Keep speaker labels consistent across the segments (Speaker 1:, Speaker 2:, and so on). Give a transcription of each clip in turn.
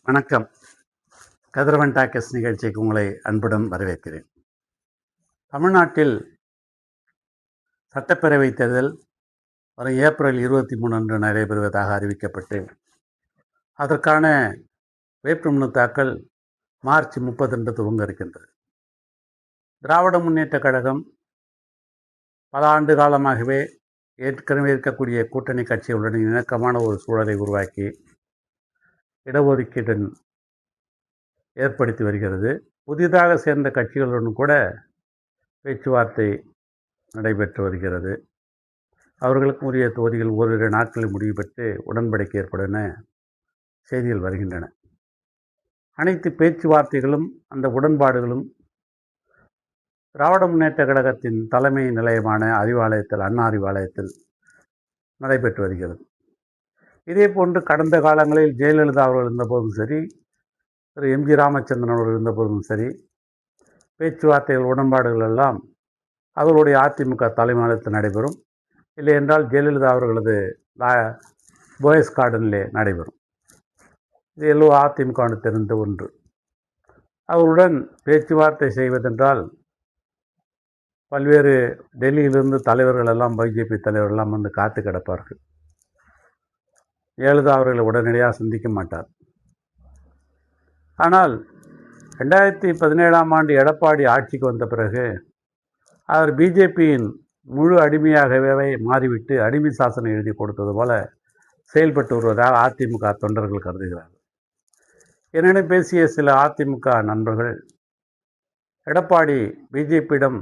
Speaker 1: வணக்கம். கதிரவன் டாக்கஸ் நிகழ்ச்சிக்கு உங்களை அன்புடன் வரவேற்கிறேன். தமிழ்நாட்டில் சட்டப்பேரவை தேர்தல் வரும் ஏப்ரல் 23 அன்று நடைபெறுவதாக அறிவிக்கப்பட்டு, அதற்கான வேட்புமனு தாக்கல் மார்ச் 30 துவங்க இருக்கின்றது. திராவிட முன்னேற்றக் கழகம் பல ஆண்டு காலமாகவே ஏற்கனவே இருக்கக்கூடிய கூட்டணி கட்சிகளுடன் இணக்கமான ஒரு சூழலை உருவாக்கி இடஒதுக்கீடு ஏற்படுத்தி வருகிறது. புதிதாக சேர்ந்த கட்சிகளுடன் கூட பேச்சுவார்த்தை நடைபெற்று வருகிறது. அவர்களுக்கு உரிய தொகுதிகள் ஓரிரு நாட்களில் முடிவு பெற்று உடன்படிக்கை ஏற்படும் என செய்திகள் வருகின்றன. அனைத்து பேச்சுவார்த்தைகளும் அந்த உடன்பாடுகளும் திராவிட முன்னேற்ற கழகத்தின் தலைமை நிலையமான அறிவாலயத்தில், அண்ணா அறிவாலயத்தில் நடைபெற்று வருகிறது. இதே போன்று கடந்த காலங்களில் ஜெயலலிதா அவர்கள் இருந்தபோதும் சரி, திரு எம்.ஜி. ராமச்சந்திரன் அவர்கள் இருந்தபோதும் சரி, பேச்சுவார்த்தைகள் உடன்பாடுகள் எல்லாம் அவர்களுடைய அதிமுக தலைமையகத்தில் நடைபெறும். இல்லை என்றால் ஜெயலலிதா அவர்களது போயஸ் கார்டனிலே நடைபெறும். இது எல்லோ அதிமுக தெரிந்த ஒன்று. அவருடன் பேச்சுவார்த்தை செய்வதென்றால் பல்வேறு டெல்லியிலிருந்து தலைவர்கள் எல்லாம், பிஜேபி தலைவர்கள் எல்லாம் வந்து காத்து கிடப்பார்கள். ஜெயலலிதா அவர்களை உடனடியாக சந்திக்க மாட்டார். ஆனால் 2017 எடப்பாடி ஆட்சிக்கு வந்த பிறகு அவர் பிஜேபியின் முழு அடிமையாகவே மாறிவிட்டு அடிமை சாசனம் எழுதி கொடுத்தது போல செயல்பட்டு வருவதாக அதிமுக தொண்டர்கள் கருதுகிறார்கள். என்னிடம் பேசிய சில அதிமுக நண்பர்கள் எடப்பாடி பிஜேபியிடம்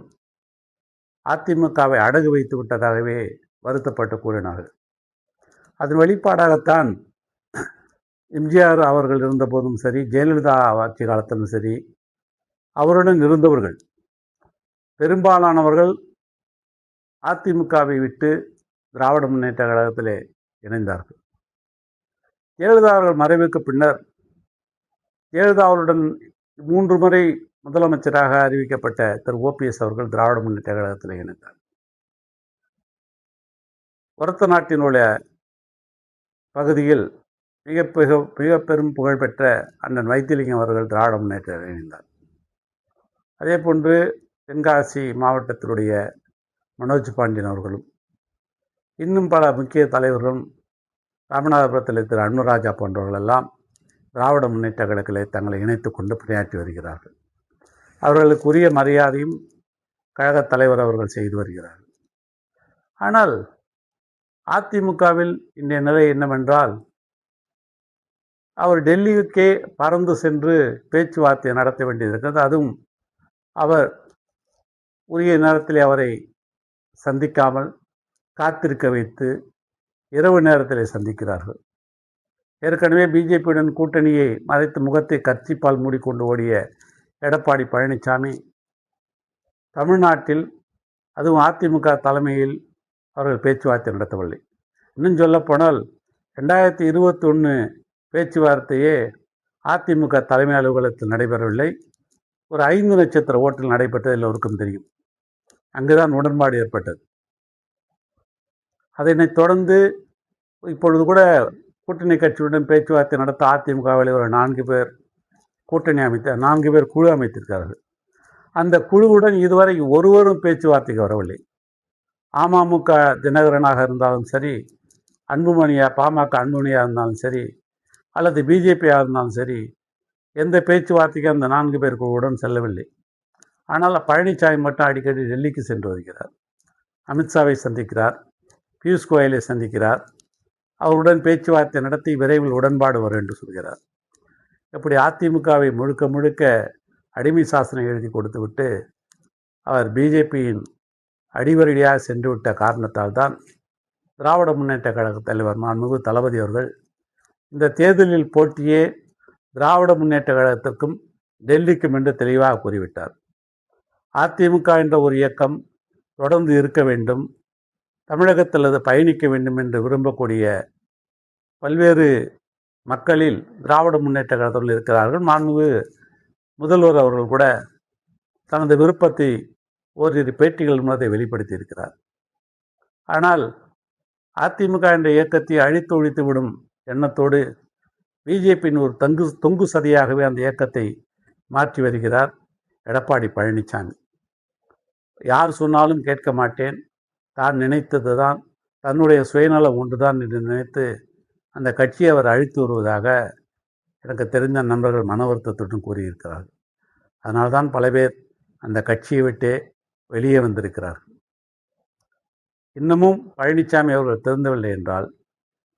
Speaker 1: அதிமுகவை அடகு வைத்து விட்டதாகவே வருத்தப்பட்டு கூறினார்கள். அதன் வெளிப்பாடாகத்தான் எம்ஜிஆர் அவர்கள் இருந்தபோதும் சரி, ஜெயலலிதா ஆட்சி காலத்திலும் சரி, அவருடன் இருந்தவர்கள் பெரும்பாலானவர்கள் அதிமுகவை விட்டு திராவிட முன்னேற்ற கழகத்திலே இணைந்தார்கள். ஜெயலலிதா அவர்கள் மறைவுக்கு பின்னர் ஜெயலலிதா அவருடன் 3 முறை முதலமைச்சராக அறிவிக்கப்பட்ட திரு ஓபிஎஸ் அவர்கள் திராவிட முன்னேற்ற கழகத்தில் இணைந்தார். ஒரத்த நாட்டினுடைய பகுதியில் மிக பெரும் புகழ்பெற்ற அண்ணன் வைத்திலிங்கம் அவர்கள் திராவிட முன்னேற்ற இணைந்தார். அதே போன்று தென்காசி மாவட்டத்தினுடைய மனோஜ் பாண்டியன் அவர்களும், இன்னும் பல முக்கிய தலைவர்களும், ராமநாதபுரத்தில் திரு அன்புராஜா போன்றவர்கள் எல்லாம் திராவிட முன்னேற்ற கழகத்திலே தங்களை இணைத்து கொண்டு பணியாற்றி வருகிறார்கள். அவர்களுக்கு உரிய மரியாதையும் கழகத் தலைவர் அவர்கள் செய்து வருகிறார்கள். ஆனால் அதிமுகவில் இன்றைய நிலை என்னவென்றால், அவர் டெல்லிக்கே பறந்து சென்று பேச்சுவார்த்தை நடத்த வேண்டியிருக்கிறது. அதுவும் அவர் உரிய நேரத்தில் அவரை சந்திக்காமல் காத்திருக்க வைத்து இரவு நேரத்தில் சந்திக்கிறார்கள். ஏற்கனவே பிஜேபியுடன் கூட்டணியை மறைத்து முகத்தை கர்ச்சிப்பால் மூடிக்கொண்டு ஓடிய எடப்பாடி பழனிசாமி தமிழ்நாட்டில், அதுவும் அதிமுக தலைமையில் அவர்கள் பேச்சுவார்த்தை நடத்தவில்லை. இன்னும் சொல்லப்போனால் 2021 பேச்சுவார்த்தையே அதிமுக தலைமை அலுவலகத்தில் நடைபெறவில்லை. ஒரு 5 நட்சத்திர ஓட்டில் நடைபெற்றது எல்லோருக்கும் தெரியும். அங்குதான் உடன்பாடு ஏற்பட்டது. அதனைத் தொடர்ந்து இப்பொழுது கூட கூட்டணி கட்சியுடன் பேச்சுவார்த்தை நடத்த அதிமுகவில் ஒரு 4 பேர் கூட்டணி 4 பேர் குழு அமைத்திருக்கிறார்கள். அந்த குழுவுடன் இதுவரை ஒருவரும் பேச்சுவார்த்தைக்கு வரவில்லை. அமமுக தினகரனாக இருந்தாலும் சரி, பாமக அன்புமணியாக இருந்தாலும் சரி, அல்லது பிஜேபியாக இருந்தாலும் சரி, எந்த பேச்சுவார்த்தைக்கும் அந்த 4 பேர் குழுவுடன் செல்லவில்லை. ஆனால் பழனிசாமி மட்டும் அடிக்கடி டெல்லிக்கு சென்று வருகிறார். அமித்ஷாவை சந்திக்கிறார், பியூஷ் கோயலை சந்திக்கிறார், அவருடன் பேச்சுவார்த்தை நடத்தி விரைவில் உடன்பாடு வரும் என்று சொல்கிறார். இப்படி அதிமுகவை முழுக்க முழுக்க அடிமை சாசனம் எழுதி கொடுத்துவிட்டு அவர் பிஜேபியின் அடிவரடியாக சென்றுவிட்ட காரணத்தால் தான் திராவிட முன்னேற்ற கழக தலைவர் மாண்புமிகு தளபதி அவர்கள் இந்த தேர்தலில் போட்டியே திராவிட முன்னேற்ற கழகத்திற்கும் டெல்லிக்கும் என்று தெளிவாக கூறிவிட்டார். அதிமுக என்ற ஒரு இயக்கம் தொடர்ந்து இருக்க வேண்டும், தமிழகத்தில் அது பயணிக்க வேண்டும் என்று விரும்பக்கூடிய பல்வேறு மக்களில் திராவிட முன்னேற்ற கழகத்தில் இருக்கிறார்கள். மாண்புமிகு முதல்வர் அவர்கள் கூட தனது விருப்பத்தை ஓரிரு பேட்டிகள் மூலத்தை வெளிப்படுத்தி இருக்கிறார். ஆனால் அதிமுக என்ற இயக்கத்தை அழித்து ஒழித்து விடும் எண்ணத்தோடு பிஜேபியின் ஒரு தொங்கு சதியாகவே அந்த இயக்கத்தை மாற்றி வருகிறார் எடப்பாடி பழனிசாமி. யார் சொன்னாலும் கேட்க மாட்டேன், தான் நினைத்தது தான், தன்னுடைய சுயநலம் ஒன்றுதான் என்று நினைத்து அந்த கட்சியை அவர் அழித்து வருவதாக எனக்கு தெரிந்த நண்பர்கள் மன வருத்தத்துடன் கூறியிருக்கிறார்கள். அதனால்தான் பல பேர் அந்த கட்சியை விட்டே வெளியே வந்திருக்கிறார்கள். இன்னமும் பழனிசாமி அவர்கள் திருந்தவில்லை என்றால்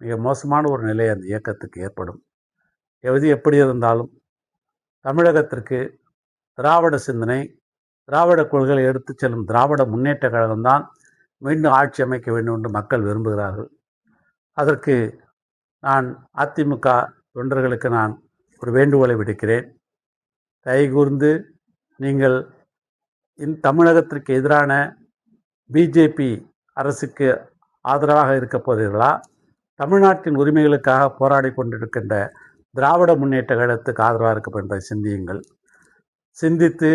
Speaker 1: மிக மோசமான ஒரு நிலை அந்த இயக்கத்துக்கு ஏற்படும். எது எப்படி இருந்தாலும் தமிழகத்திற்கு திராவிட சிந்தனை, திராவிட கொள்கைகளை எடுத்துச் செல்லும் திராவிட முன்னேற்ற கழகம்தான் மீண்டும் ஆட்சி அமைக்க வேண்டும் என்று மக்கள் விரும்புகிறார்கள். அதற்கு நான் அதிமுக தொண்டர்களுக்கு நான் ஒரு வேண்டுகோளை விடுக்கிறேன். தயவுகூர்ந்து நீங்கள் தமிழகத்திற்கு எதிரான பிஜேபி அரசுக்கு ஆதரவாக இருக்கப் போகிறீர்களா, தமிழ்நாட்டின் உரிமைகளுக்காக போராடி கொண்டிருக்கின்ற திராவிட முன்னேற்ற கழகத்துக்கு ஆதரவாக இருக்க என்பதை சிந்தியுங்கள். சிந்தித்து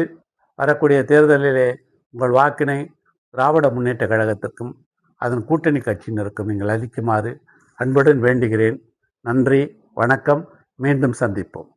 Speaker 1: வரக்கூடிய தேர்தலிலே உங்கள் வாக்கினை திராவிட முன்னேற்ற கழகத்திற்கும் அதன் கூட்டணி கட்சியினருக்கும் நீங்கள் அளிக்குமாறு அன்புடன் வேண்டுகிறேன். நன்றி, வணக்கம். மீண்டும் சந்திப்போம்.